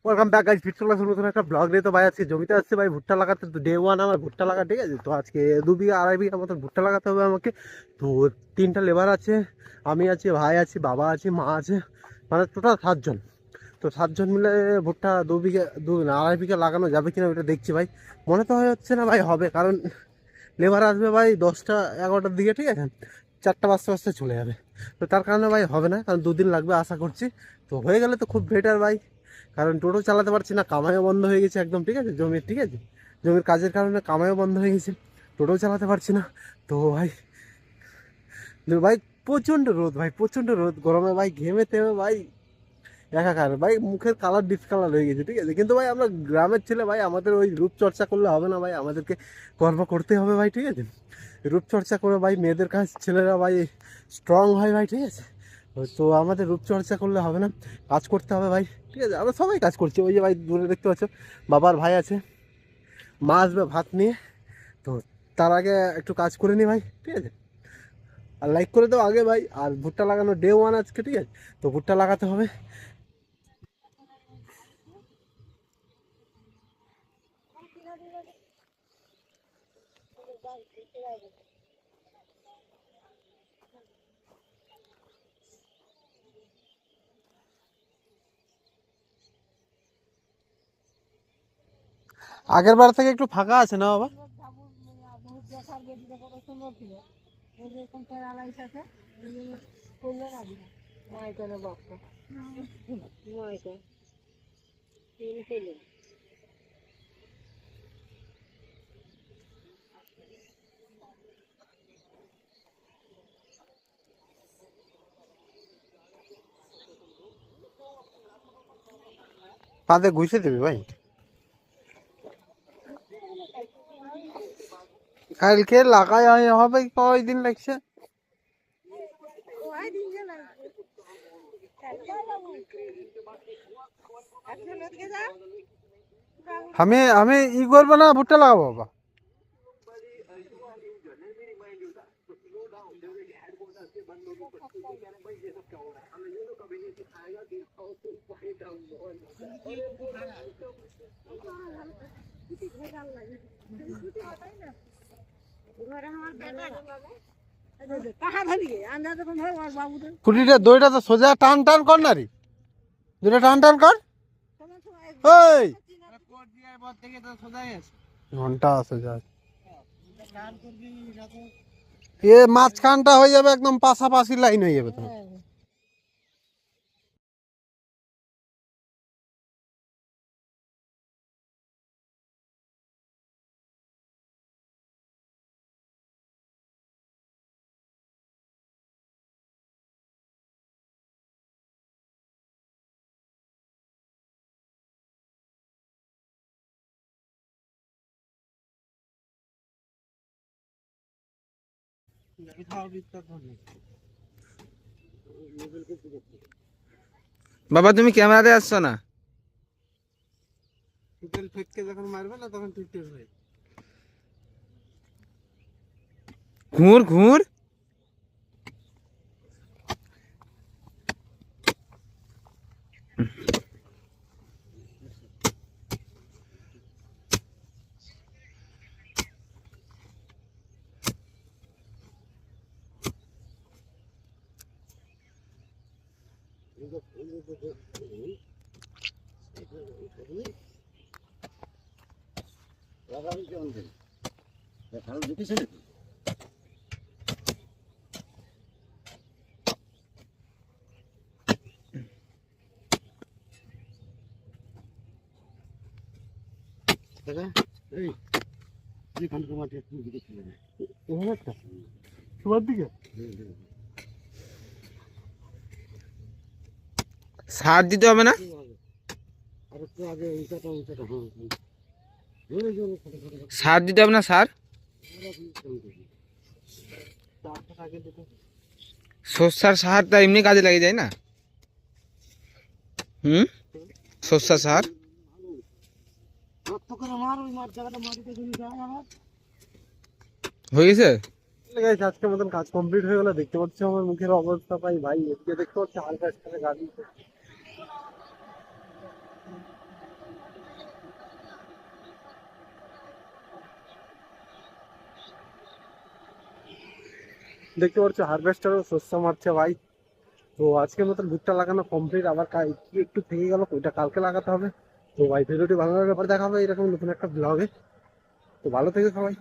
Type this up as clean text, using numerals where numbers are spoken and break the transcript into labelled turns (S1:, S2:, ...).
S1: Welcome back guys, fit ক্লাসের নতুন একটা ব্লগ নিয়ে। তো ভাই আজকে জমিতে আসছে ভাই ভুট্টা লাগাতে। তো ডে ওয়ান আমার ভুট্টা লাগা, ঠিক আছে। তো আজকে 2 বিঘা 2.5 বিঘা মতন ভুট্টা লাগাতে হবে আমাকে। তো 3টা লেবার আছে, আমি আছি, ভাই আছি, বাবা আছে, মা আছে, মানে টোটাল 7 জন। তো 7 জন মিলে ভুট্টা 2 বিঘা 2.5 বিঘা লাগানো যাবে কিনা ওটা দেখছি ভাই। মনে তো হচ্ছে না ভাই হবে, কারণ লেবার আসবে ভাই 10টা 11টার দিকে, ঠিক আছে। 4টা বাজতে বাজতে চলে যাবে। তো তার কারণে ভাই হবে না, কারণ 2 দিন লাগবে আশা করছি। তো হয়ে গেলে তো খুব বেটার ভাই, কারণ টোটো চালাতে পারছি না, কামাইও বন্ধ হয়ে গেছে একদম, ঠিক আছে। জমির, ঠিক আছে, জমির কাজের কারণে কামাইও বন্ধ হয়ে গেছে, টোটোও চালাতে পারছি না। তো ভাই ভাই প্রচণ্ড রোদ ভাই, প্রচণ্ড রোদ, গরমে ভাই ঘেমে তেমে ভাই একাকার ভাই, মুখের কালার ডিসকালার হয়ে গেছে, ঠিক আছে। কিন্তু ভাই আমরা গ্রামের ছেলে ভাই, আমাদের ওই রূপচর্চা করলে হবে না ভাই, আমাদেরকে কর্ম করতে হবে ভাই, ঠিক আছে। রূপচর্চা করে ভাই মেয়েদের কাজ ছেলেরা ভাই স্ট্রং হয় ভাই, ঠিক আছে। তো আমাদের রূপচর্চা করলে হবে না, কাজ করতে হবে ভাই, ঠিক আছে। আমরা সবাই কাজ করছি, ওই যে ভাই দূরে দেখতে পাচ্ছ বাবার ভাই আছে, মা আসবে ভাত নিয়ে। তো তার আগে একটু কাজ করে নি ভাই, ঠিক আছে। আর লাইক করে দাও আগে ভাই। আর ভুট্টা লাগানো ডে ওয়ান আজকে, ঠিক আছে। তো ভুট্টা লাগাতে হবে। আগের বার থেকে একটু ফাঁকা আছে না বাবা? পাতে ঘুষে দেবে ভাই। কালকে লাগাই হবে কয়দিন লাগছে? আমি আমি ই করবো না, ভুট্টা লাগাবো বাবা। খুঁটিটা দইটা তো সোজা টান টান কর না রে, দুটা টান টান কর। ওই ঘন্টা আছে যা, এ মাঝখানটা হয়ে যাবে একদম পাশাপাশি লাইন হয়ে যাবে তোমার।
S2: বাবা তুমি ক্যামেরাতে আসছো না?
S1: যখন মারবে না তখন ঠিক ঠিক হয়।
S2: ঘুর ঘুর।
S1: তোমার দিকে
S2: সার দিতে হবে না? সার দিতে হবে না? সার সর্ষার সারটা এমনি কাজে লাগে যায় না? সর্ষার সার হয়ে গেছে।
S1: আজকের মতন কাজ কমপ্লিট হয়ে গেল। দেখতে পাচ্ছি আমার মুখের অবস্থা পাই ভাই, এদিকে দেখতে পাচ্ছি হালকা গাড়ি। দেখতে পাচ্ছ হারভেস্টারও শস্য মারছে ভাই। তো আজকের মতন ভুট্টা লাগানো কমপ্লিট, আবার কি একটু থেকে গেল ওইটা কালকে লাগাতে হবে। তো ভাই ভিডিওটি ভালো লাগলে পরে দেখা হবে এরকম নতুন একটা ব্লগে। তো ভালো থেকে সবাই।